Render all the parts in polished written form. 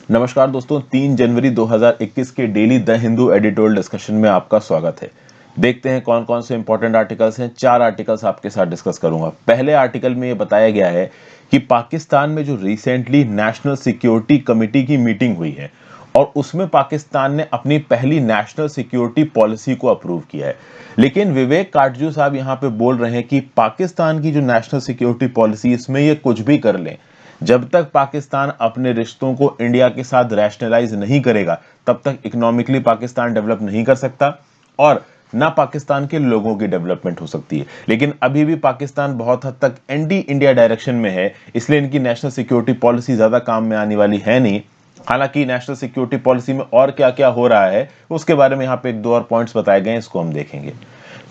नमस्कार दोस्तों, 3 जनवरी 2021 के daily the Hindu editorial discussion में आपका स्वागत है। देखते हैं कौन कौन से इंपॉर्टेंट आर्टिकल्स हैं। 4 आर्टिकल्स आपके साथ डिस्कस करूंगा। पहले आर्टिकल में ये बताया गया है कि पाकिस्तान में जो रिसेंटली नेशनल सिक्योरिटी कमेटी की मीटिंग हुई है और उसमें पाकिस्तान ने अपनी पहली नेशनल सिक्योरिटी पॉलिसी को अप्रूव किया है। लेकिन विवेक काटजू साहब यहाँ पे बोल रहे हैं कि पाकिस्तान की जो नेशनल सिक्योरिटी पॉलिसी, इसमें ये कुछ भी कर लें, जब तक पाकिस्तान अपने रिश्तों को इंडिया के साथ रैशनलाइज नहीं करेगा तब तक इकोनॉमिकली पाकिस्तान डेवलप नहीं कर सकता और ना पाकिस्तान के लोगों की डेवलपमेंट हो सकती है। लेकिन अभी भी पाकिस्तान बहुत हद तक एंटी इंडिया डायरेक्शन में है, इसलिए इनकी नेशनल सिक्योरिटी पॉलिसी ज्यादा काम में आने वाली है नहीं। हालांकि नेशनल सिक्योरिटी पॉलिसी में और क्या क्या हो रहा है उसके बारे में यहाँ पे 1-2 और पॉइंट्स बताए गए हैं, इसको हम देखेंगे।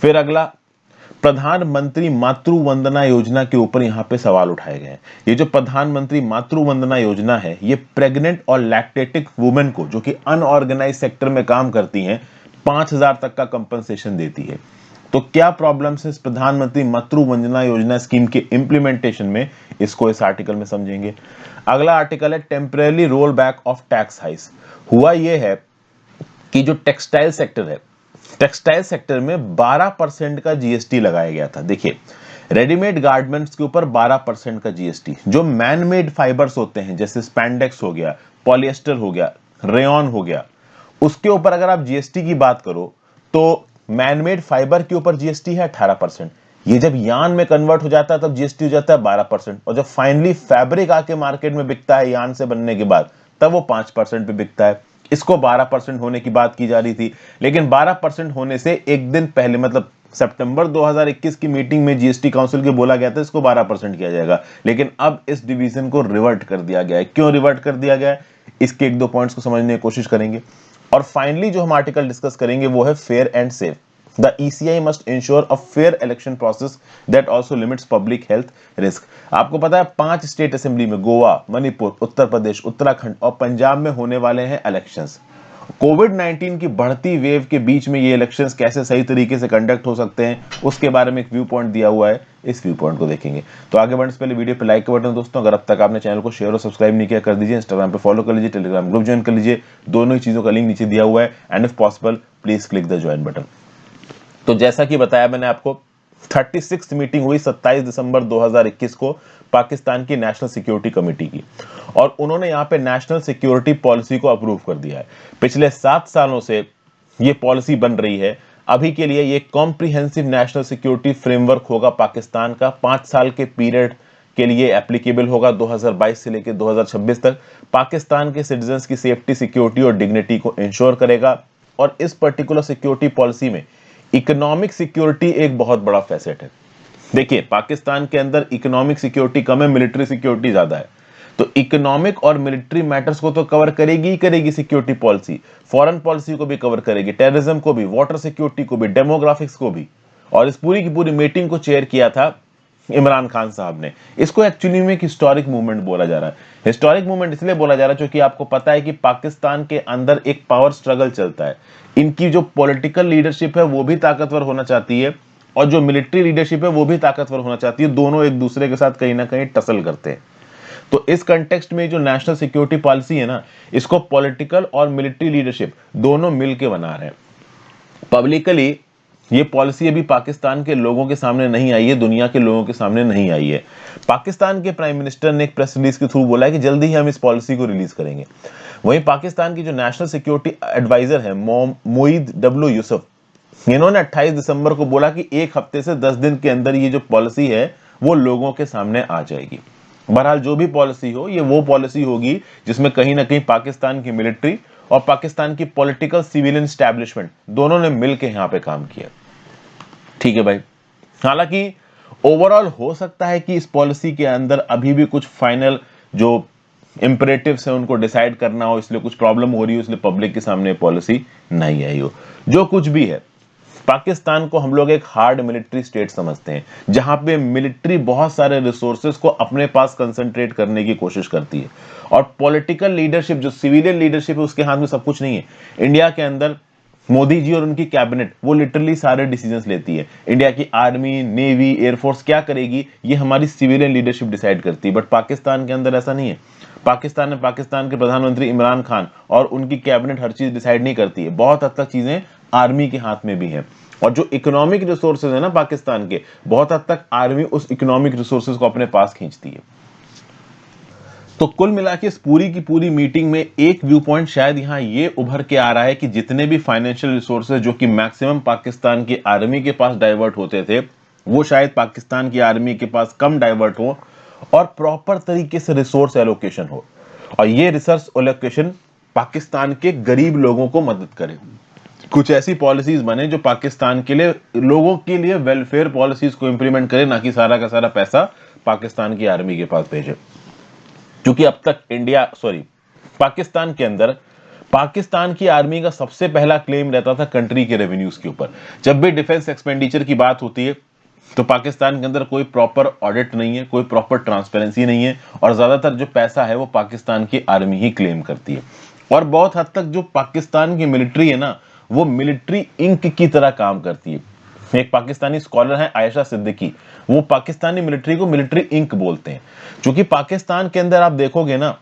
फिर अगला, प्रधानमंत्री मातृ वंदना योजना के ऊपर यहाँ पे सवाल उठाए गए हैं। ये जो प्रधानमंत्री मातृ वंदना योजना है, ये प्रेग्नेंट और लैक्टेटिक वुमेन को, जो कि अनऑर्गेनाइज सेक्टर में काम करती हैं, 5,000 तक का कंपनसेशन देती है। तो क्या प्रॉब्लम्स है इस प्रधानमंत्री मातृ वंदना योजना स्कीम के इंप्लीमेंटेशन में, इसको इस आर्टिकल में समझेंगे। अगला आर्टिकल है temporary roll back of tax hikes. हुआ यह है कि जो टेक्सटाइल सेक्टर है, टेक्सटाइल सेक्टर में 12% का जीएसटी लगाया गया था। देखिए, रेडीमेड गारमेंट्स के ऊपर 12% का जीएसटी, जो मैन मेड फाइबर्स होते हैं जैसे स्पैंडेक्स हो गया, पॉलिएस्टर हो गया, रेयॉन हो गया, उसके ऊपर अगर आप जीएसटी की बात करो तो मैन मेड फाइबर के ऊपर जीएसटी है 18%। ये जब यान में कन्वर्ट हो जाता है तब जीएसटी हो जाता है 12%, और जब फाइनली फैब्रिक आके मार्केट में बिकता है यान से बनने के बाद, तब वो 5% पे बिकता है। इसको 12% होने की बात की जा रही थी, लेकिन 12% होने से एक दिन पहले, मतलब सितंबर 2021 की मीटिंग में जीएसटी काउंसिल के बोला गया था इसको 12% किया जाएगा, लेकिन अब इस डिवीजन को रिवर्ट कर दिया गया है। क्यों रिवर्ट कर दिया गया है, इसके 1-2 पॉइंट्स को समझने की कोशिश करेंगे। और फाइनली जो हम आर्टिकल डिस्कस करेंगे वो है fair and safe. The ECI must ensure a fair election process that also limits public health risk. आपको पता है 5 स्टेट असेंबली में, गोवा, मणिपुर, उत्तर प्रदेश, उत्तराखंड और पंजाब में होने वाले हैं इलेक्शंस। कोविड-19 की बढ़ती वेव के बीच में ये इलेक्शंस कैसे सही तरीके से कंडक्ट हो सकते हैं, उसके बारे में एक व्यू पॉइंट दिया हुआ है, इस व्यू पॉइंट को देखेंगे। तो आगे बढ़ने से पहले वीडियो पे लाइक का बटन, दोस्तों अगर अब तक आपने चैनल को शेयर और सब्सक्राइब नहीं किया कर दीजिए। इंस्टाग्राम पे फॉलो कर लीजिए, टेलीग्राम ग्रुप ज्वाइन कर लीजिए, दोनों ही चीजों का लिंक नीचे दिया हुआ है, and if possible please click the join button. तो जैसा कि बताया मैंने आपको, 36th मीटिंग हुई 27 दिसंबर 2021 को पाकिस्तान की नेशनल सिक्योरिटी कमेटी की, और उन्होंने यहाँ पे नेशनल सिक्योरिटी पॉलिसी को अप्रूव कर दिया है। पिछले 7 सालों से ये पॉलिसी बन रही है। अभी के लिए ये कॉम्प्रिहेंसिव नेशनल सिक्योरिटी फ्रेमवर्क होगा पाकिस्तान का, 5 साल के पीरियड के लिए एप्लीकेबल होगा, 2022 से लेकर 2026 तक। पाकिस्तान के सिटीजन्स की सेफ्टी, सिक्योरिटी और डिग्निटी को इंश्योर करेगा। और इस पर्टिकुलर सिक्योरिटी पॉलिसी में इकोनॉमिक सिक्योरिटी एक बहुत बड़ा फैसेट है। देखिए, पाकिस्तान के अंदर इकोनॉमिक सिक्योरिटी कम है, मिलिट्री सिक्योरिटी ज्यादा है। तो इकोनॉमिक और मिलिट्री मैटर्स को तो कवर करेगी ही करेगी सिक्योरिटी पॉलिसी, फॉरेन पॉलिसी को भी कवर करेगी, टेररिज्म को भी, वाटर सिक्योरिटी को भी, डेमोग्राफिक्स को भी। और इस पूरी की पूरी मीटिंग को चेयर किया था इमरान खान साहब ने। इसको एक्चुअली में एक हिस्टोरिक मूवमेंट बोला जा रहा है। हिस्टोरिक मूवमेंट इसलिए बोला जा रहा है क्योंकि आपको पता है कि पाकिस्तान के अंदर एक पावर स्ट्रगल चलता है। इनकी जो पॉलिटिकल लीडरशिप है वो भी ताकतवर होना चाहती है, और जो मिलिट्री लीडरशिप है वो भी ताकतवर होना चाहती है। दोनों एक दूसरे के साथ कहीं ना कहीं टसल करते हैं। तो इस कंटेक्स्ट में जो नेशनल सिक्योरिटी पॉलिसी है ना, इसको पॉलिटिकल और मिलिट्री लीडरशिप दोनों मिलकर बना रहे हैं। पब्लिकली ये पॉलिसी अभी पाकिस्तान के लोगों के सामने नहीं आई है, दुनिया के लोगों के सामने नहीं आई है। पाकिस्तान के प्राइम मिनिस्टर ने एक प्रेस रिलीज के थ्रू बोला है कि जल्दी ही हम इस पॉलिसी को रिलीज करेंगे। वहीं पाकिस्तान की जो नेशनल सिक्योरिटी एडवाइजर है मोईद डब्ल्यू यूसुफ, इन्होंने 28 दिसंबर को बोला कि 1 हफ्ते से 10 दिन के अंदर ये जो पॉलिसी है वो लोगों के सामने आ जाएगी। बहरहाल जो भी पॉलिसी हो, ये वो पॉलिसी होगी जिसमें कहीं ना कहीं पाकिस्तान की मिलिट्री और पाकिस्तान की पॉलिटिकल सिविलियन एस्टैब्लिशमेंट दोनों ने मिलकर यहां पे काम किया। ठीक है भाई। हालांकि ओवरऑल हो सकता है कि इस पॉलिसी के अंदर अभी भी कुछ फाइनल जो इंपरेटिव्स है उनको डिसाइड करना हो, इसलिए कुछ प्रॉब्लम हो रही हो, इसलिए पब्लिक के सामने पॉलिसी नहीं आई हो। जो कुछ भी है, पाकिस्तान को हम लोग एक हार्ड मिलिट्री स्टेट समझते हैं, जहां पे मिलिट्री बहुत सारे रिसोर्सेज को अपने पास कंसंट्रेट करने की कोशिश करती है, और पॉलिटिकल लीडरशिप, जो सिविलियन लीडरशिप है, उसके हाथ में सब कुछ नहीं है। इंडिया के अंदर मोदी जी और उनकी कैबिनेट वो लिटरली सारे डिसीजंस लेती है। इंडिया की आर्मी, नेवी, एयरफोर्स क्या करेगी ये हमारी सिविलियन लीडरशिप डिसाइड करती है। बट पाकिस्तान के अंदर ऐसा नहीं है। पाकिस्तान में पाकिस्तान के प्रधानमंत्री इमरान खान और उनकी कैबिनेट हर चीज डिसाइड नहीं करती है, बहुत हद तक चीजें आर्मी के हाथ में भी हैं। और जो इकोनॉमिक रिसोर्सेज है ना पाकिस्तान के, बहुत हद तक आर्मी उस इकोनॉमिक रिसोर्सेज को अपने पास खींचती है। तो कुल मिला के इस पूरी की पूरी मीटिंग में एक व्यू पॉइंट शायद यहां ये उभर के आ रहा है कि जितने भी फाइनेंशियल रिसोर्सेज जो कि मैक्सिमम पाकिस्तान की आर्मी के पास डाइवर्ट होते थे, वो शायद पाकिस्तान की आर्मी के पास कम डाइवर्ट हो और प्रॉपर तरीके से रिसोर्स एलोकेशन हो, और ये रिसोर्स एलोकेशन पाकिस्तान के गरीब लोगों को मदद करे। कुछ ऐसी पॉलिसीज बने जो पाकिस्तान के लिए, लोगों के लिए वेलफेयर पॉलिसीज को इंप्लीमेंट करे, ना कि सारा का सारा पैसा पाकिस्तान की आर्मी के पास भेजे। क्योंकि अब तक पाकिस्तान के अंदर पाकिस्तान की आर्मी का सबसे पहला क्लेम रहता था कंट्री के रेवेन्यूज के ऊपर। जब भी डिफेंस एक्सपेंडिचर की बात होती है तो पाकिस्तान के अंदर कोई प्रॉपर ऑडिट नहीं है, कोई प्रॉपर ट्रांसपेरेंसी नहीं है, और ज्यादातर जो पैसा है वो पाकिस्तान की आर्मी ही क्लेम करती है। और बहुत हद तक जो पाकिस्तान की मिलिट्री है ना, वो मिलिट्री इंक की तरह काम करती है। एक पाकिस्तानी स्कॉलर है आयशा सिद्दीकी, वो पाकिस्तानी मिलिट्री को मिलिट्री इंक बोलते हैं। क्योंकि पाकिस्तान के अंदर आप देखोगे ना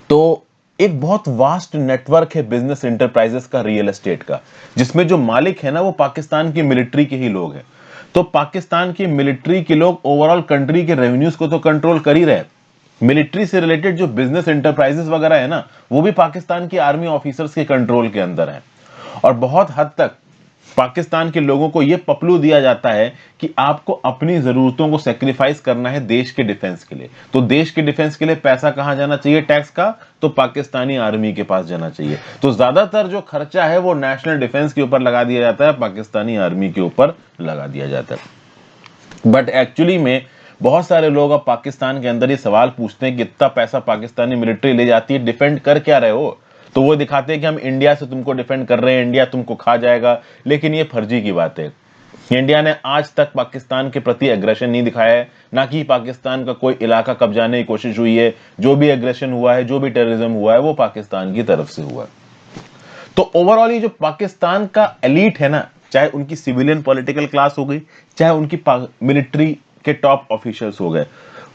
तो एक बहुत वास्ट नेटवर्क है बिजनेस एंटरप्राइजेस का, रियल एस्टेट का, जिसमें जो मालिक है ना वो पाकिस्तान की मिलिट्री के ही लोग हैं। तो पाकिस्तान की मिलिट्री के लोग ओवरऑल कंट्री के रेवेन्यूज को तो कंट्रोल कर ही रहे, मिलिट्री से रिलेटेड जो बिजनेस एंटरप्राइजेस वगैरह है ना, वो भी पाकिस्तान की आर्मी ऑफिसर्स के कंट्रोल के अंदर है। और बहुत हद तक पाकिस्तान के लोगों को यह पपलू दिया जाता है कि आपको अपनी जरूरतों को सेक्रीफाइस करना है देश के डिफेंस के लिए। तो देश के डिफेंस के लिए पैसा कहां जाना चाहिए टैक्स का? तो पाकिस्तानी आर्मी के पास जाना चाहिए। तो ज्यादातर जो खर्चा है वो नेशनल डिफेंस के ऊपर लगा दिया जाता है, पाकिस्तानी आर्मी के ऊपर लगा दिया जाता है। बट एक्चुअली में बहुत सारे लोग अब पाकिस्तान के अंदर ये सवाल पूछते हैं कि इतना पैसा पाकिस्तानी मिलिट्री ले जाती है, डिफेंड कर क्या रहे हो? तो वो दिखाते हैं कि हम इंडिया से तुमको डिफेंड कर रहे हैं, इंडिया तुमको खा जाएगा। लेकिन ये फर्जी की बात है। इंडिया ने आज तक पाकिस्तान के प्रति एग्रेशन नहीं दिखाया है, ना कि पाकिस्तान का कोई इलाका कब्जाने की कोशिश हुई है। जो भी एग्रेशन हुआ है, जो भी टेररिज्म हुआ है, वो पाकिस्तान की तरफ से हुआ है। तो ओवरऑल ये जो पाकिस्तान का एलीट है ना, चाहे उनकी सिविलियन पॉलिटिकल क्लास हो गई, चाहे उनकी मिलिट्री के टॉप ऑफिशियल्स हो गए,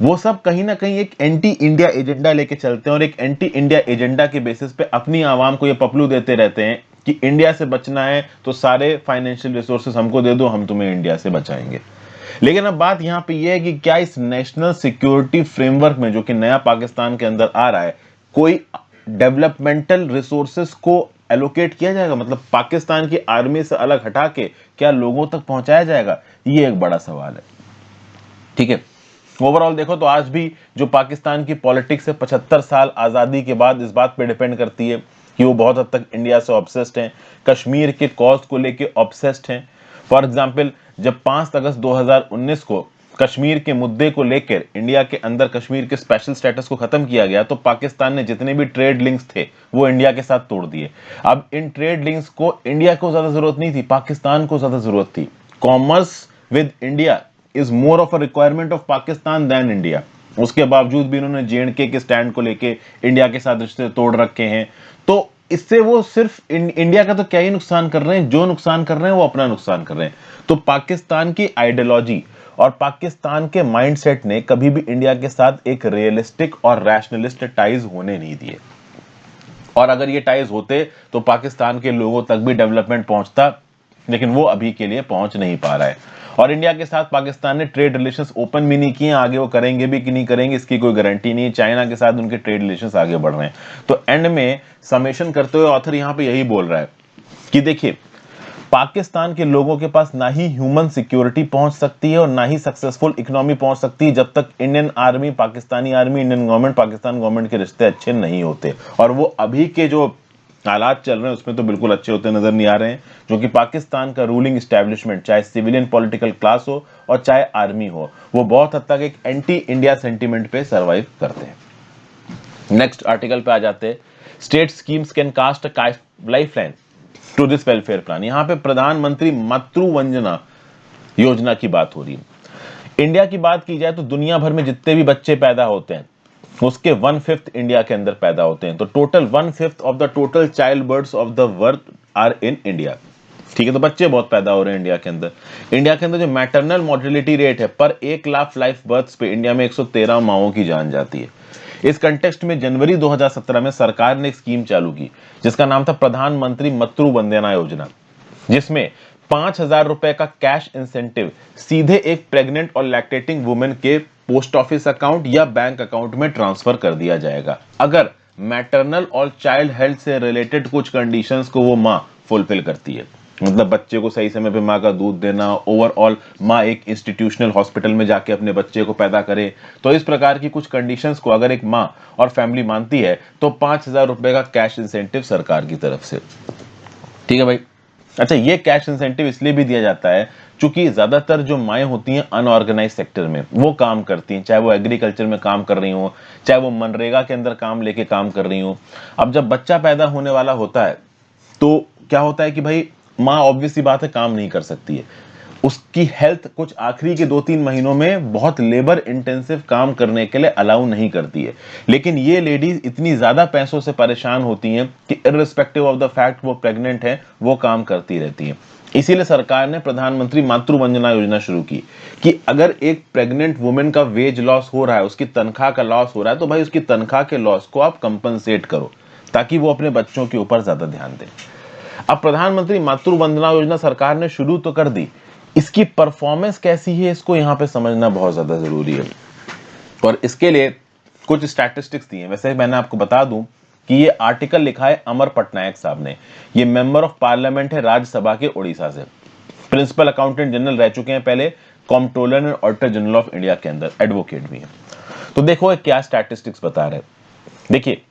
वो सब कहीं ना कहीं एक एंटी इंडिया एजेंडा लेके चलते हैं, और एक एंटी इंडिया एजेंडा के बेसिस पे अपनी आवाम को ये पपलू देते रहते हैं कि इंडिया से बचना है तो सारे फाइनेंशियल रिसोर्सेज हमको दे दो, हम तुम्हें इंडिया से बचाएंगे। लेकिन अब बात यहां पे ये है कि क्या इस नेशनल सिक्योरिटी फ्रेमवर्क में जो कि नया पाकिस्तान के अंदर आ रहा है, कोई डेवलपमेंटल रिसोर्सेज को एलोकेट किया जाएगा? मतलब पाकिस्तान की आर्मी से अलग हटा के क्या लोगों तक पहुंचाया जाएगा? ये एक बड़ा सवाल है। ठीक है, ओवरऑल देखो तो आज भी जो पाकिस्तान की पॉलिटिक्स है 75 साल आजादी के बाद इस बात पे डिपेंड करती है कि वो बहुत हद तक इंडिया से ऑब्सेस्ड हैं, कश्मीर के कॉज को लेके ऑब्सेस्ड हैं। फॉर एग्जांपल, जब 5 अगस्त 2019 को कश्मीर के मुद्दे को लेकर इंडिया के अंदर कश्मीर के स्पेशल स्टेटस को खत्म किया गया, तो पाकिस्तान ने जितने भी ट्रेड लिंक्स थे वो इंडिया के साथ तोड़ दिए। अब इन ट्रेड लिंक्स को इंडिया को ज्यादा जरूरत नहीं थी, पाकिस्तान को ज्यादा जरूरत थी। Commerce with India is more of a requirement of Pakistan than India. उसके बावजूद भी इन्होंने जेएंडके के स्टैंड को लेके इंडिया के साथ रिश्ते तोड़ रखे हैं। तो इससे वो सिर्फ इंडिया का तो क्या ही नुकसान कर रहे हैं, जो नुकसान कर रहे हैं वो अपना नुकसान कर रहे हैं। तो पाकिस्तान की आइडियोलॉजी और पाकिस्तान के माइंडसेट ने कभी भी इंडिया के साथ एक रियलिस्टिक और रैशनलिस्ट टाइज होने नहीं दिए। और अगर ये टाइज होते तो पाकिस्तान के लोगों तक भी डेवलपमेंट पहुंचता, लेकिन वो अभी के लिए पहुंच नहीं पा रहा है। और इंडिया के साथ पाकिस्तान ने ट्रेड रिलेशंस ओपन भी नहीं किए, आगे वो करेंगे भी कि नहीं करेंगे इसकी कोई गारंटी नहीं है। चाइना के साथ उनके ट्रेड रिलेशंस आगे बढ़ रहे हैं। तो एंड में समेशन करते हुए ऑथर यहां पे यही बोल रहा है कि देखिए, पाकिस्तान के लोगों के पास ना ही ह्यूमन सिक्योरिटी पहुंच सकती है और ना ही सक्सेसफुल इकोनॉमी पहुंच सकती है जब तक Indian army, Pakistani army, Indian government, Pakistan government के रिश्ते अच्छे नहीं होते। और वो अभी के जो हालात चल रहे हैं उसमें तो बिल्कुल अच्छे होते नजर नहीं आ रहे हैं, जो कि पाकिस्तान का रूलिंग एस्टेब्लिशमेंट, चाहे सिविलियन पॉलिटिकल क्लास हो और चाहे आर्मी हो, वो बहुत हद तक एक एंटी इंडिया सेंटीमेंट पे सर्वाइव करते हैं। नेक्स्ट आर्टिकल पे आ जाते हैं। State schemes can cast a lifeline to this welfare plan. यहां पे प्रधानमंत्री मातृ वंदना योजना की बात हो रही है। इंडिया की बात की जाए तो दुनिया भर में जितने भी बच्चे पैदा होते हैं उसके 1/5 इंडिया के अंदर पैदा होते हैं। तो total 1/5 of the total child births of the world are in India. ठीक है, तो बच्चे बहुत पैदा हो रहे हैं इंडिया के अंदर। इंडिया के अंदर जो मैटरनल मोर्टेलिटी रेट है पर 1 लाख लाइफ बर्थ्स पे इंडिया में 113 माओं की जान जाती है। इस कंटेक्स्ट में जनवरी 2017 में सरकार ने एक स्कीम चालू की जिसका नाम था प्रधानमंत्री मातृ वंदना योजना, जिसमें 5,000 रुपए का कैश इंसेंटिव सीधे एक प्रेग्नेंट और लैक्टेटिंग वुमेन के पोस्ट ऑफिस अकाउंट या बैंक अकाउंट में ट्रांसफर कर दिया जाएगा अगर मैटरनल और चाइल्ड हेल्थ से रिलेटेड कुछ कंडीशंस को वो मां फुलफिल करती है। मतलब बच्चे को सही समय पे माँ का दूध देना, ओवरऑल माँ एक इंस्टीट्यूशनल हॉस्पिटल में जाके अपने बच्चे को पैदा करे। तो इस प्रकार की कुछ कंडीशंस को अगर एक माँ और फैमिली मानती है तो 5,000 रुपए का कैश इंसेंटिव सरकार की तरफ से। ठीक है भाई। अच्छा, ये कैश इंसेंटिव इसलिए भी दिया जाता है क्योंकि ज्यादातर जो माएँ होती हैं अनऑर्गेनाइज सेक्टर में वो काम करती हैं, चाहे वो एग्रीकल्चर में काम कर रही हो, चाहे वो मनरेगा के अंदर काम लेके काम कर रही हो। अब जब बच्चा पैदा होने वाला होता है तो क्या होता है कि भाई माँ ऑब्वियस सी बात है काम नहीं कर सकती है, उसकी हेल्थ कुछ आखिरी के 2-3 महीनों में बहुत लेबर इंटेंसिव काम करने के लिए अलाउ नहीं करती है। लेकिन ये लेडीज इतनी ज्यादा पैसों से परेशान होती हैं कि इररिस्पेक्टिव ऑफ द फैक्ट वो प्रेग्नेंट है वो काम करती रहती हैं। इसीलिए सरकार ने प्रधानमंत्री मातृ वंदना योजना शुरू की कि अगर एक प्रेग्नेंट वुमेन का वेज लॉस हो रहा है, उसकी तनख्वाह का लॉस हो रहा है, तो भाई उसकी तनख्वाह के लॉस को आप कंपनसेट करो ताकि वो अपने बच्चों के ऊपर ज्यादा ध्यान दें। अब प्रधानमंत्री मातृ वंदना योजना सरकार ने शुरू तो कर दी, इसकी परफॉर्मेंस कैसी है इसको यहां पे समझना बहुत ज्यादा जरूरी है और इसके लिए कुछ स्टैटिस्टिक्स दिए। वैसे मैंने आपको बता दूं कि ये आर्टिकल लिखा है अमर पटनायक साहब ने, ये मेंबर ऑफ पार्लियामेंट है राज्यसभा के उड़ीसा से, प्रिंसिपल अकाउंटेंट जनरल रह चुके हैं पहले, comptroller and auditor general of India के अंदर एडवोकेट भी है। तो देखो क्या स्टैटिस्टिक्स बता रहे। देखिए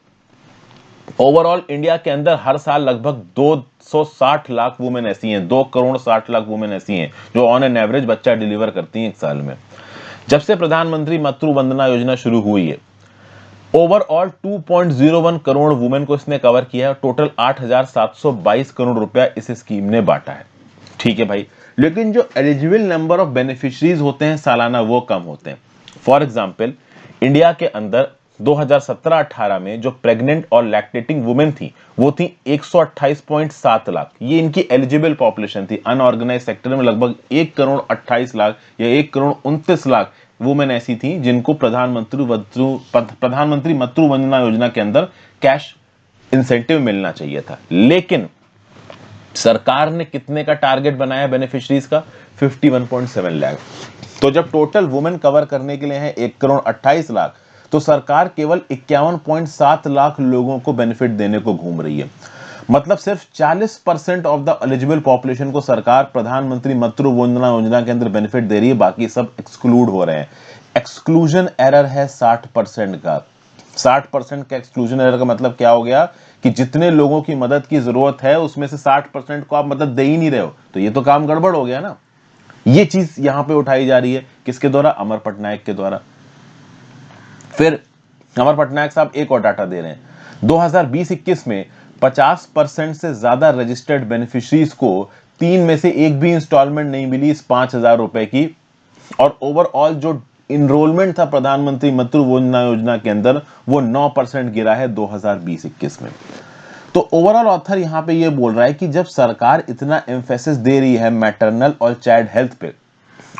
ओवरऑल इंडिया के अंदर हर साल लगभग 260 लाख वुमेन ऐसी हैं, 2 करोड़ 60 लाख वुमेन ऐसी हैं जो ऑन एन एवरेज बच्चा डिलीवर करती हैं एक साल में। जब से प्रधानमंत्री मातृ वंदना योजना शुरू हुई है ओवरऑल 2.01 करोड़ वुमेन को इसने कवर किया है। टोटल 8,722 करोड़ रुपया इस स्कीम ने बांटा है। ठीक है भाई, लेकिन जो एलिजिबल नंबर ऑफ बेनिफिशियरीज होते हैं सालाना वो कम होते हैं। फॉर एग्जाम्पल इंडिया के अंदर 2017-18 में जो प्रेग्नेंट और लैक्टेटिंग वुमेन थी वो थी 128.7 लाख, ये इनकी एलिजिबल पॉपुलेशन थी। अनऑर्गेनाइज सेक्टर में लगभग 1 करोड़ 28 लाख या 1 करोड़ 29 लाख वुमेन ऐसी थी जिनको प्रधानमंत्री मातृ वंदना योजना के अंदर कैश इंसेंटिव मिलना चाहिए था। लेकिन सरकार ने कितने का टारगेट बनाया बेनिफिशरीज का? 51.7 लाख। तो जब टोटल वुमेन कवर करने के लिए है 1 करोड़ 28 लाख तो सरकार केवल 51.7 लाख लोगों को बेनिफिट देने को घूम रही है। मतलब सिर्फ 40% ऑफ द एलिजिबल पॉपुलेशन को सरकार प्रधानमंत्री मातृ वंदना योजना के अंदर बेनिफिट दे रही है, बाकी सब एक्सक्लूड हो रहे हैं। एक्सक्लूजन एरर है 60% का। 60% का एक्सक्लूजन एरर का मतलब क्या हो गया कि जितने लोगों की मदद की जरूरत है उसमें से 60% को आप मदद दे ही नहीं रहे हो, तो ये तो काम गड़बड़ हो गया ना। ये चीज यहां पे उठाई जा रही है किसके द्वारा? अमर पटनायक के द्वारा। फिर अमर पटनायक साहब एक और डाटा दे रहे हैं, 2020-21 में 50% से ज्यादा रजिस्टर्ड बेनिफिशरीज को 3 में से एक भी इंस्टॉलमेंट नहीं मिली इस 5,000 रुपए की। और ओवरऑल जो इनरोलमेंट था प्रधानमंत्री मातृ वंदना योजना के अंदर वो 9% गिरा है 2020-21 में। तो ओवरऑल ऑथर यहां पे ये बोल रहा है कि जब सरकार इतना एम्फेसिस दे रही है मैटरनल और चाइल्ड हेल्थ पे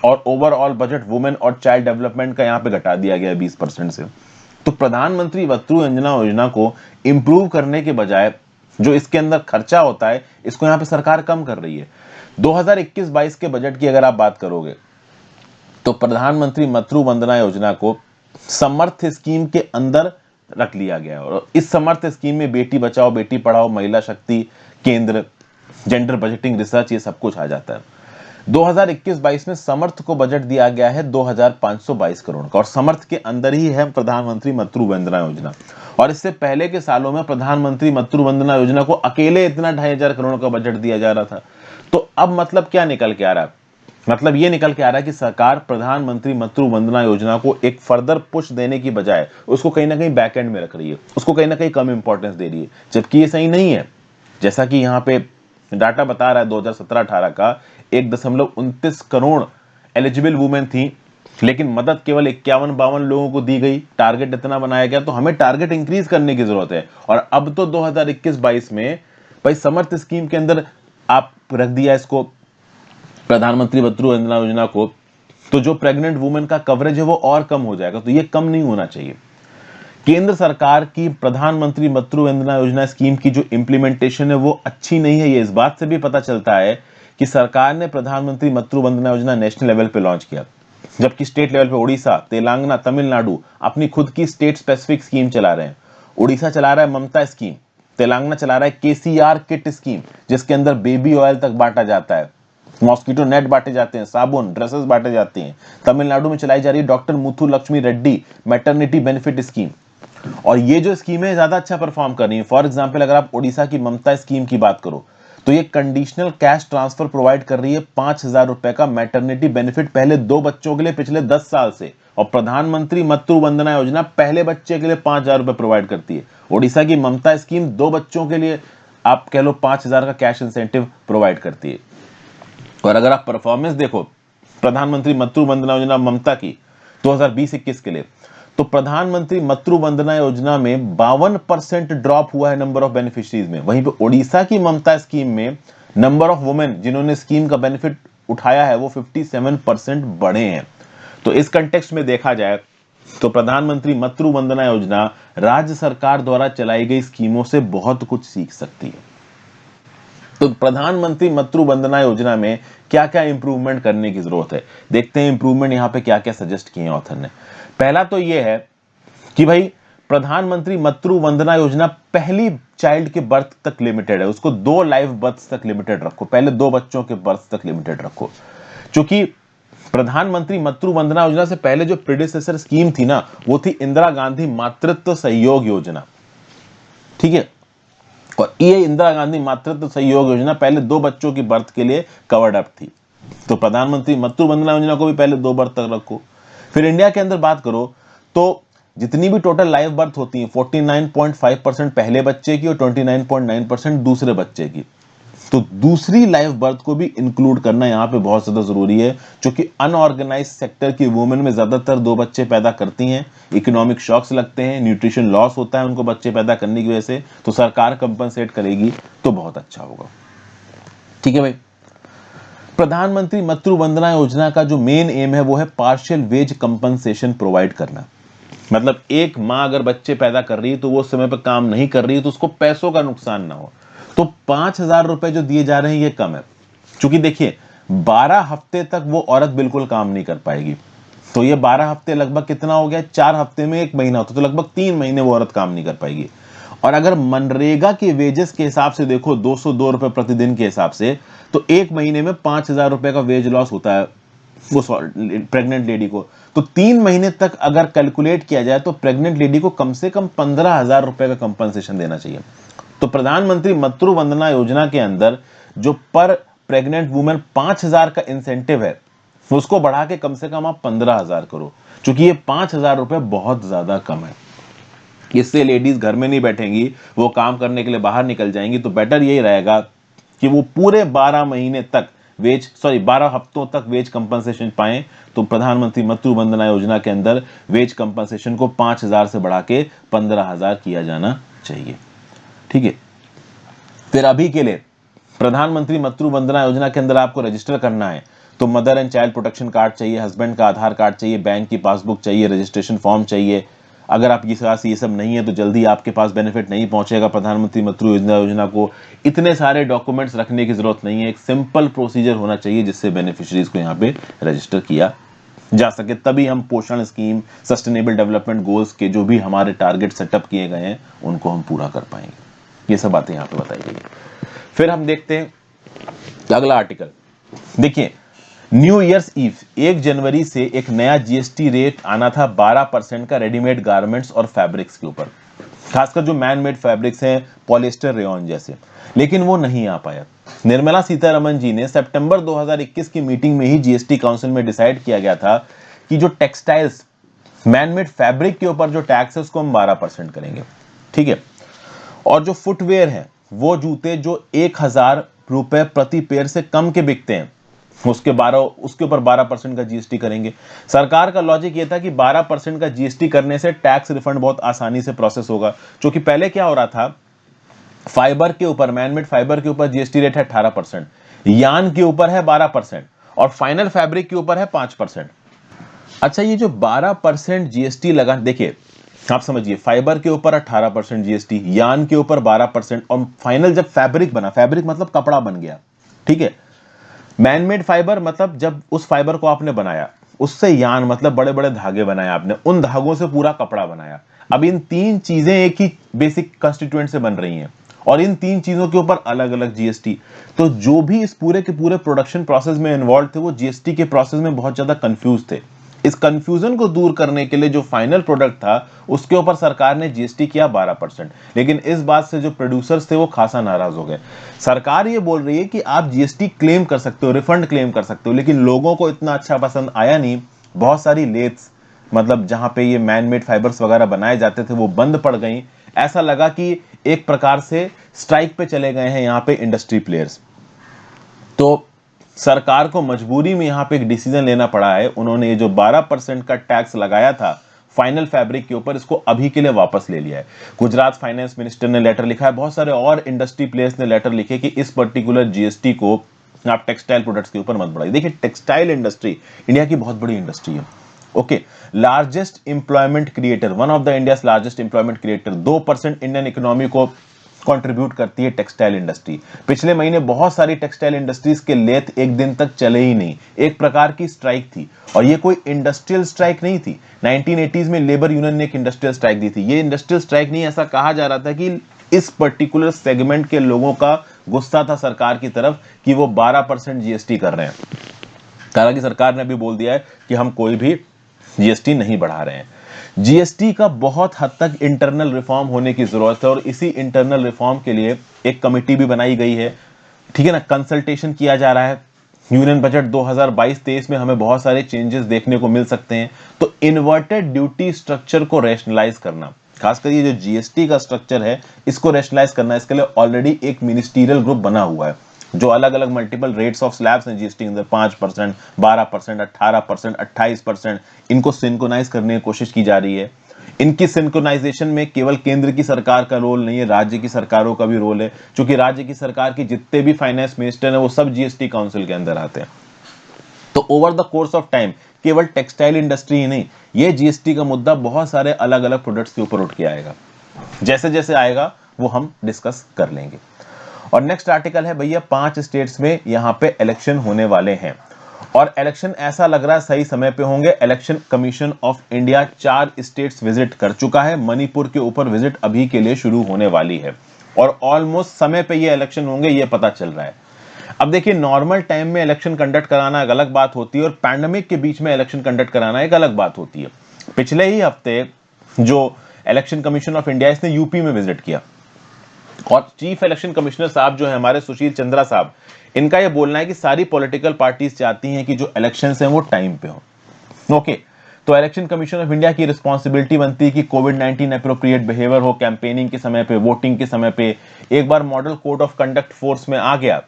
और ओवरऑल बजट वुमेन और चाइल्ड डेवलपमेंट का यहां पे घटा दिया गया 20% से, तो प्रधानमंत्री मातृ वंदना योजना को इंप्रूव करने के बजाय जो इसके अंदर खर्चा होता है इसको यहां पे सरकार कम कर रही है। 2021-22 के बजट की अगर आप बात करोगे तो प्रधानमंत्री मातृ वंदना योजना को समर्थ स्कीम के अंदर रख लिया गया और इस समर्थ स्कीम में बेटी बचाओ बेटी पढ़ाओ, महिला शक्ति केंद्र, जेंडर बजटिंग, रिसर्च, ये सब कुछ आ जाता है। 2021-22 में समर्थ को बजट दिया गया है 2,522 करोड़ का और समर्थ के अंदर ही है प्रधानमंत्री मातृ वंदना योजना। और इससे पहले के सालों में प्रधानमंत्री मातृ वंदना योजना को अकेले इतना 2,500 करोड़ का बजट दिया जा रहा था। तो अब मतलब क्या निकल के आ रहा है? मतलब ये निकल के आ रहा है कि सरकार प्रधानमंत्री मातृ वंदना योजना को एक फर्दर पुश देने की बजाय उसको कहीं ना कहीं बैक एंड में रख रही है, उसको कहीं ना कहीं कम इंपॉर्टेंस दे रही है, जबकि ये सही नहीं है। जैसा कि यहाँ पे डाटा बता रहा है 2017-18 का 1.29 करोड़ एलिजिबल वुमेन थी लेकिन मदद केवल 51-52 लोगों को दी गई। टारगेट इतना बनाया गया, तो हमें टारगेट इंक्रीज करने की जरूरत है। और अब तो 2021-22 में भाई समर्थ स्कीम के अंदर आप रख दिया इसको प्रधानमंत्री मातृ वंदना योजना को, तो जो प्रेग्नेंट वुमेन का कवरेज है वो और कम हो जाएगा। तो ये कम नहीं होना चाहिए। केंद्र सरकार की प्रधानमंत्री मातृ वंदना योजना स्कीम की जो इंप्लीमेंटेशन है वो अच्छी नहीं है। ये इस बात से भी पता चलता है कि सरकार ने प्रधानमंत्री मातृ वंदना योजना नेशनल लेवल पे लॉन्च किया, जबकि स्टेट लेवल पे उड़ीसा, तेलंगाना, तमिलनाडु अपनी खुद की स्टेट स्पेसिफिक स्कीम चला रहे हैं। उड़ीसा चला रहा है ममता स्कीम, तेलंगाना चला रहा है केसीआर किट स्कीम, जिसके अंदर बेबी ऑयल तक बांटा जाता है, मॉस्किटो नेट बांटे जाते हैं, साबुन, ड्रेसेस बांटे जाते हैं। तमिलनाडु में चलाई जा रही है doctor Muthu Lakshmi Reddy maternity benefit scheme, और ये जो स्कीम है ज्यादा अच्छा परफॉर्म कर रही है। फॉर एग्जांपल अगर आप ओडिशा की ममता स्कीम की बात करो तो ये कंडीशनल कैश ट्रांसफर प्रोवाइड कर रही है 5,000 रुपए का मैटरनिटी बेनिफिट पहले 2 बच्चों के लिए पिछले 10 साल से, और प्रधानमंत्री मातृ वंदना योजना पहले बच्चे के लिए 5,000 रुपए प्रोवाइड करती है। ओडिशा की ममता स्कीम 2 बच्चों के लिए आप कह लो 5,000 का कैश इंसेंटिव प्रोवाइड करती है। और अगर आप परफॉर्मेंस देखो प्रधानमंत्री मातृ वंदना योजना ममता की 2020-21 के लिए, तो प्रधानमंत्री मातृ वंदना योजना में 52% ड्रॉप हुआ है नंबर ऑफ बेनिफिशियरीज में। वहीं पे ओडिशा की ममता स्कीम में नंबर ऑफ वुमेन जिन्होंने स्कीम का बेनिफिट उठाया है वो 57% बढ़े हैं। तो इस कंटेक्स्ट में देखा जाए तो प्रधानमंत्री मातृ वंदना योजना राज्य सरकार द्वारा चलाई गई स्कीमों से बहुत कुछ सीख सकती है। तो प्रधानमंत्री मातृ वंदना योजना में क्या क्या इंप्रूवमेंट करने की जरूरत है, देखते हैं इंप्रूवमेंट यहां पे क्या क्या सजेस्ट किए हैं ऑथर ने। पहला तो यह है कि भाई प्रधानमंत्री मातृ वंदना योजना पहली चाइल्ड के बर्थ तक लिमिटेड है, उसको 2 लाइव बर्थ तक लिमिटेड रखो, पहले 2 बच्चों के बर्थ तक लिमिटेड रखो। क्योंकि प्रधानमंत्री मातृ वंदना योजना से पहले जो प्रीडेसेसर स्कीम थी ना, वो थी इंदिरा गांधी मातृत्व सहयोग योजना, ठीक है। और ये इंदिरा गांधी मातृत्व सहयोग योजना पहले 2 बच्चों की बर्थ के लिए कवर्ड अप थी। तो प्रधानमंत्री मातृ वंदना योजना को भी पहले 2 बर्थ तक रखो। फिर इंडिया के अंदर बात करो तो जितनी भी टोटल लाइव बर्थ होती हैं 49.5% पहले बच्चे की और 29.9% दूसरे बच्चे की, तो दूसरी लाइव बर्थ को भी इंक्लूड करना यहां पे बहुत ज्यादा जरूरी है, क्योंकि अनऑर्गेनाइज सेक्टर की वुमेन में ज्यादातर 2 बच्चे पैदा करती हैं, इकोनॉमिक शॉक्स लगते हैं, न्यूट्रिशन लॉस होता है उनको बच्चे पैदा करने की वजह से, तो सरकार कंपनसेट करेगी तो बहुत अच्छा होगा, ठीक है भाई। प्रधानमंत्री मातृ वंदना योजना का जो मेन एम है वो है पार्शियल वेज कंपनसेशन प्रोवाइड करना। मतलब एक मां अगर बच्चे पैदा कर रही है तो वो समय पर काम नहीं कर रही है तो उसको पैसों का नुकसान ना हो। तो 5,000 रुपए जो दिए जा रहे हैं ये कम है, क्योंकि देखिए 12 हफ्ते तक वो औरत बिल्कुल काम नहीं कर पाएगी। तो ये 12 हफ्ते लगभग कितना हो गया, 4 हफ्ते में 1 महीना होता, तो लगभग 3 महीने वो औरत काम नहीं कर पाएगी। और अगर मनरेगा के वेजेस के हिसाब से देखो 202 रुपए प्रतिदिन के हिसाब से, तो 1 महीने में 5,000 रुपए का वेज लॉस होता है वो प्रेग्नेंट लेडी को। तो 3 महीने तक अगर कैलकुलेट किया जाए तो प्रेग्नेंट लेडी को कम से कम 15,000 रुपए का कंपनसेशन देना चाहिए। तो प्रधानमंत्री मातृ वंदना योजना के अंदर जो पर प्रेग्नेंट वुमेन 5,000 का इंसेंटिव है उसको बढ़ा के कम से कम आप 15,000 करो, क्योंकि ये 5,000 रुपए बहुत ज्यादा कम है। इससे लेडीज घर में नहीं बैठेंगी, वो काम करने के लिए बाहर निकल जाएंगी। तो बेटर यही रहेगा कि वो पूरे 12 महीने तक 12 हफ्तों तक वेज कंपनसेशन पाएं। तो प्रधानमंत्री मातृ वंदना योजना के अंदर वेज कंपनसेशन को 5,000 से बढ़ा के 15,000 किया जाना चाहिए, ठीक है। फिर अभी के लिए प्रधानमंत्री मातृ वंदना योजना के अंदर आपको रजिस्टर करना है तो mother and child protection card चाहिए, हस्बैंड का आधार कार्ड चाहिए, बैंक की पासबुक चाहिए, रजिस्ट्रेशन फॉर्म चाहिए। अगर आपके पास ये सब नहीं है तो जल्दी आपके पास बेनिफिट नहीं पहुंचेगा प्रधानमंत्री मातृ योजना को। इतने सारे डॉक्यूमेंट्स रखने की जरूरत नहीं है, एक सिंपल प्रोसीजर होना चाहिए जिससे बेनिफिशियरीज को यहाँ पे रजिस्टर किया जा सके। तभी हम पोषण स्कीम, सस्टेनेबल डेवलपमेंट गोल्स के जो भी हमारे टारगेट सेटअप किए गए हैं उनको हम पूरा कर पाएंगे। ये सब बातें यहाँ पे बताई गई है। फिर हम देखते हैं अगला आर्टिकल। देखिए न्यू ईयर्स ईव 1 जनवरी से एक नया जीएसटी रेट आना था 12% का रेडीमेड गारमेंट्स और फैब्रिक्स के ऊपर, खासकर जो मैन मेड फैब्रिक्स हैं, पॉलिएस्टर, रेयॉन जैसे, लेकिन वो नहीं आ पाया। निर्मला सीतारमण जी ने सितंबर 2021 की मीटिंग में ही जीएसटी काउंसिल में डिसाइड किया गया था कि जो टेक्सटाइल्स, मैन मेड फैब्रिक के ऊपर जो टैक्स है उसको हम 12% करेंगे, ठीक है। और जो फुटवेयर है, वो जूते जो 1,000 रुपए प्रति पेयर से कम के बिकते हैं उसके ऊपर 12% का जीएसटी करेंगे। सरकार का लॉजिक ये था कि 12% का जीएसटी करने से टैक्स रिफंड बहुत आसानी से प्रोसेस होगा, क्योंकि पहले क्या हो रहा था, फाइबर के ऊपर, मैनमेड फाइबर के ऊपर जीएसटी रेट है 18%, यान के ऊपर है 12% और फाइनल फैब्रिक के ऊपर है 5%। अच्छा, ये जो 12% जीएसटी लगा, देखिए आप समझिए, फाइबर के ऊपर 18% जीएसटी, यान के ऊपर 12%, और फाइनल जब फैब्रिक बना, फैब्रिक मतलब कपड़ा बन गया, ठीक है, मैन मेड फाइबर मतलब जब उस फाइबर को आपने बनाया, उससे यान मतलब बड़े बड़े धागे बनाए आपने, उन धागों से पूरा कपड़ा बनाया। अब इन तीन चीजें एक ही बेसिक कंस्टिट्यूएंट से बन रही हैं, और इन तीन चीजों के ऊपर अलग अलग जीएसटी। तो जो भी इस पूरे के पूरे प्रोडक्शन प्रोसेस में इन्वॉल्व थे, वो जीएसटी के प्रोसेस में बहुत ज्यादा कंफ्यूज थे। इस कंफ्यूजन को दूर करने के लिए जो फाइनल प्रोडक्ट था, उसके ऊपर सरकार ने जीएसटी किया 12%। लेकिन इस बात से जो प्रोड्यूसर्स थे वो खासा नाराज हो गए। सरकार ये बोल रही है कि आप जीएसटी क्लेम कर सकते हो, रिफंड क्लेम कर सकते हो, लेकिन लोगों को इतना अच्छा पसंद आया नहीं। बहुत सारी लेथ्स, मतलब जहां पे ये मैन मेड फाइबर्स वगैरह बनाए जाते थे, वो बंद पड़ गई। ऐसा लगा कि एक प्रकार से स्ट्राइक पे चले गए हैं यहाँ पे इंडस्ट्री प्लेयर्स। तो सरकार को मजबूरी में यहां पे एक डिसीजन लेना पड़ा है। उन्होंने ये जो 12% का टैक्स लगाया था फाइनल फैब्रिक के ऊपर, इसको अभी के लिए वापस ले लिया है। गुजरात फाइनेंस मिनिस्टर ने लेटर लिखा है, बहुत सारे और इंडस्ट्री प्लेयर्स ने लेटर लिखे कि इस पर्टिकुलर जीएसटी को आप टेक्सटाइल प्रोडक्ट्स के ऊपर मत बढ़ाइए। देखिए, टेक्सटाइल इंडस्ट्री इंडिया की बहुत बड़ी इंडस्ट्री है। Okay, largest employment creator, one of the India's largest employment creator, 2% Indian economy को कंट्रीब्यूट करती है टेक्सटाइल इंडस्ट्री। पिछले महीने बहुत सारी टेक्सटाइल इंडस्ट्रीज के लेथ एक दिन तक चले ही नहीं, एक प्रकार की स्ट्राइक थी। और ये कोई इंडस्ट्रियल स्ट्राइक नहीं थी। 1980s में लेबर यूनियन ने एक इंडस्ट्रियल स्ट्राइक दी थी। ये इंडस्ट्रियल स्ट्राइक नहीं, ऐसा कहा जा रहा था कि इस पर्टिकुलर सेगमेंट के लोगों का गुस्सा था सरकार की तरफ कि वो 12% जीएसटी कर रहे हैं। हालांकि सरकार ने भी बोल दिया है कि हम कोई भी जीएसटी नहीं बढ़ा रहे हैं। जीएसटी का बहुत हद तक इंटरनल रिफॉर्म होने की जरूरत है, और इसी इंटरनल रिफॉर्म के लिए एक कमेटी भी बनाई गई है, ठीक है ना, कंसल्टेशन किया जा रहा है। यूनियन बजट 2022-23 में हमें बहुत सारे चेंजेस देखने को मिल सकते हैं। तो इन्वर्टेड ड्यूटी स्ट्रक्चर को रैशनलाइज करना, खासकर ये जो जीएसटी का स्ट्रक्चर है, इसको रैशनलाइज करना, इसके लिए ऑलरेडी एक मिनिस्ट्रियल ग्रुप बना हुआ है, जो अलग अलग मल्टीपल रेट्स ऑफ स्लैब्स हैं जीएसटी के अंदर, 5%, 12%, 18%, 28%, इनको सिंक्रोनाइज करने की कोशिश की जा रही है। इनकी सिंक्रोनाइजेशन में केवल केंद्र की सरकार का रोल नहीं है, राज्य की सरकारों का भी रोल है, क्योंकि राज्य की सरकार के जितने भी फाइनेंस मिनिस्टर हैं वो सब जीएसटी काउंसिल के अंदर आते हैं। तो over the course of time केवल टेक्सटाइल इंडस्ट्री ही नहीं, ये जीएसटी का मुद्दा बहुत सारे अलग अलग प्रोडक्ट्स के ऊपर उठ के आएगा। जैसे जैसे आएगा वो हम डिस्कस कर लेंगे। और नेक्स्ट आर्टिकल है भैया, 5 स्टेट्स में यहां पे इलेक्शन होने वाले हैं, और इलेक्शन ऐसा लग रहा है सही समय पे होंगे। Election commission of India 4 states visit कर चुका है, मणिपुर के ऊपर विजिट अभी के लिए शुरू होने वाली है, और ऑलमोस्ट समय पे ये इलेक्शन होंगे ये पता चल रहा है। अब देखिए, नॉर्मल टाइम में इलेक्शन कंडक्ट कराना एक अलग बात होती है, और पैंडेमिक के बीच में इलेक्शन कंडक्ट कराना एक अलग बात होती है। पिछले ही हफ्ते जो इलेक्शन कमीशन ऑफ इंडिया, इसने यूपी में विजिट किया, और चीफ इलेक्शन कमिश्नर साहब जो है हमारे सुशील चंद्रा साहब, इनका यह बोलना है कि सारी पॉलिटिकल पार्टीज चाहती हैं कि जो इलेक्शंस हैं वो टाइम पे हो। ओके, तो इलेक्शन कमीशन ऑफ इंडिया की रिस्पांसिबिलिटी बनती है कि कोविड-19 एप्रोप्रिएट बिहेवियर हो, कैंपेनिंग के समय पे, वोटिंग के समय पे। एक बार model code of conduct force में आ गया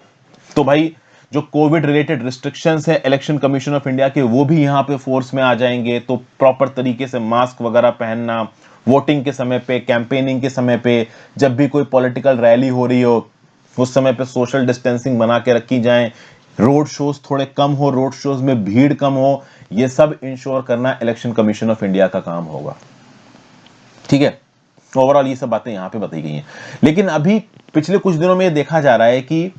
तो भाई जो कोविड रिलेटेड रिस्ट्रिक्शंस है इलेक्शन कमीशन ऑफ इंडिया के, वो भी यहाँ पे फोर्स में आ जाएंगे। तो प्रॉपर तरीके से मास्क वगैरह पहनना, वोटिंग के समय पे, कैंपेनिंग के समय पे, जब भी कोई पॉलिटिकल रैली हो रही हो उस समय पे सोशल डिस्टेंसिंग बना के रखी जाए, रोड शोज थोड़े कम हो, रोड शोज में भीड़ कम हो, ये सब इंश्योर करना इलेक्शन कमीशन ऑफ इंडिया का काम होगा। ठीक है, ओवरऑल ये सब बातें यहां पे बताई गई हैं। लेकिन अभी पिछले कुछ दिनों में ये देखा जा रहा है कि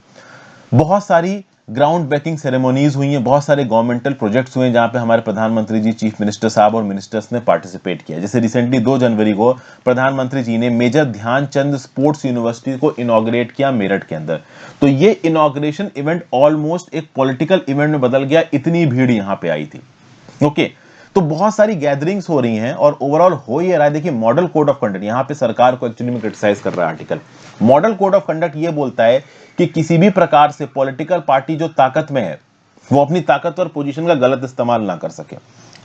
बहुत सारी ग्राउंड ब्रेकिंग सेरेमोनीज हुई हैं, बहुत सारे गवर्नमेंटल प्रोजेक्ट्स हुए हैं जहां पे हमारे प्रधानमंत्री जी, चीफ मिनिस्टर साहब और मिनिस्टर्स ने पार्टिसिपेट किया। जैसे रिसेंटली 2 जनवरी को प्रधानमंत्री जी ने मेजर ध्यानचंद स्पोर्ट्स यूनिवर्सिटी को इनॉग्रेट किया मेरठ के अंदर। तो ये इनॉग्रेशन इवेंट ऑलमोस्ट एक पॉलिटिकल इवेंट में बदल गया, इतनी भीड़ यहां पे आई थी। ओके, तो बहुत सारी गैदरिंग्स हो रही हैं, और ओवरऑल हो ये रहा है। देखिए, मॉडल कोड ऑफ कंडक्ट, यहां पे सरकार को एक्चुअली में क्रिटिसाइज कर रहा है article. Model code of conduct ये बोलता है कि किसी भी प्रकार से पॉलिटिकल पार्टी जो ताकत में है वो अपनी ताकत और पोजीशन का गलत इस्तेमाल ना कर सके।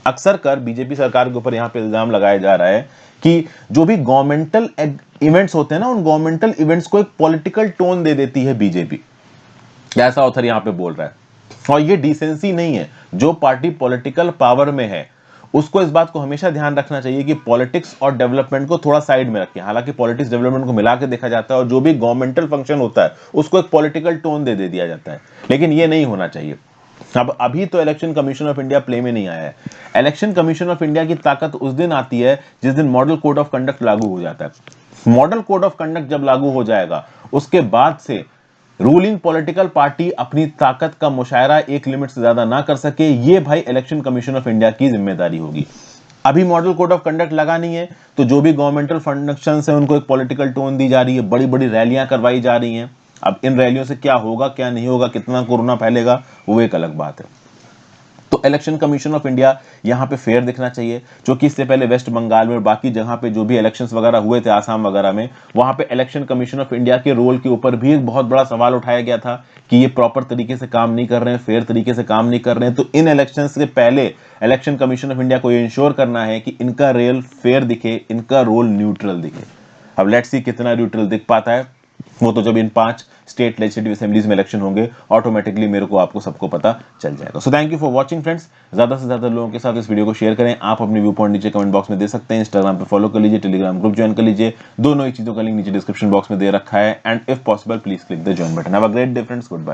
अक्सर कर बीजेपी सरकार के ऊपर यहां पे इल्जाम लगाया जा रहा है कि जो भी गवर्नमेंटल इवेंट्स होते हैं ना, उन गवर्नमेंटल इवेंट्स को एक पॉलिटिकल टोन दे देती है बीजेपी, ऐसा ऑथर यहां पे बोल रहा है। और ये डिसेंसी नहीं है। जो पार्टी पॉलिटिकल पावर में है उसको इस बात को हमेशा ध्यान रखना चाहिए कि पॉलिटिक्स और डेवलपमेंट को थोड़ा साइड में रखें। हालांकि पॉलिटिक्स डेवलपमेंट को मिला के देखा जाता है, और जो भी गवर्नमेंटल फंक्शन होता है उसको एक पॉलिटिकल टोन दे दिया जाता है, लेकिन ये नहीं होना चाहिए। अब अभी तो election commission of India play में नहीं आया है। इलेक्शन कमीशन ऑफ इंडिया की ताकत उस दिन आती है जिस दिन मॉडल कोड ऑफ कंडक्ट लागू हो जाता है। मॉडल कोड ऑफ कंडक्ट जब लागू हो जाएगा उसके बाद से रूलिंग पॉलिटिकल पार्टी अपनी ताकत का मुशायरा एक लिमिट से ज्यादा ना कर सके, ये भाई इलेक्शन कमीशन ऑफ इंडिया की जिम्मेदारी होगी। अभी मॉडल कोड ऑफ कंडक्ट लगा नहीं है तो जो भी गवर्नमेंटल फंक्शंस है उनको एक पॉलिटिकल टोन दी जा रही है, बड़ी बड़ी रैलियां करवाई जा रही हैं। अब इन रैलियों से क्या होगा क्या नहीं होगा, कितना कोरोना फैलेगा, वो एक अलग बात है। तो इलेक्शन कमीशन ऑफ इंडिया यहां पे फेयर दिखना चाहिए, क्योंकि इससे पहले वेस्ट बंगाल में और बाकी जगह पे जो भी इलेक्शंस वगैरह हुए थे आसाम वगैरह में, वहां पे इलेक्शन कमीशन ऑफ इंडिया के रोल के ऊपर भी एक बहुत बड़ा सवाल उठाया गया था कि ये प्रॉपर तरीके से काम नहीं कर रहे हैं, फेयर तरीके से काम नहीं कर रहे हैं। तो इन इलेक्शन से पहले इलेक्शन कमीशन ऑफ इंडिया को ये इंश्योर करना है कि इनका रोल फेयर दिखे, इनका रोल न्यूट्रल दिखे। अब लेट्स सी कितना न्यूट्रल दिख पाता है, वो तो जब इन 5 स्टेट लेजिस्लेटिव असेंबलीज में इलेक्शन होंगे ऑटोमेटिकली मेरे को आपको सबको पता चल जाएगा। So thank you for watching friends. ज्यादा से ज्यादा लोगों के साथ इस वीडियो को शेयर करें। आप अपने व्यू पॉइंट नीचे कमेंट बॉक्स में दे सकते हैं, इंस्टाग्राम पे फॉलो कर लीजिए, टेलीग्राम ग्रुप ज्वाइन कर लीजिए, दोनों ही चीजों का लिंक नीचे डिस्क्रिप्शन बॉक्स में दे रखा है। And if possible please click the join button. Have a great day friends, good bye.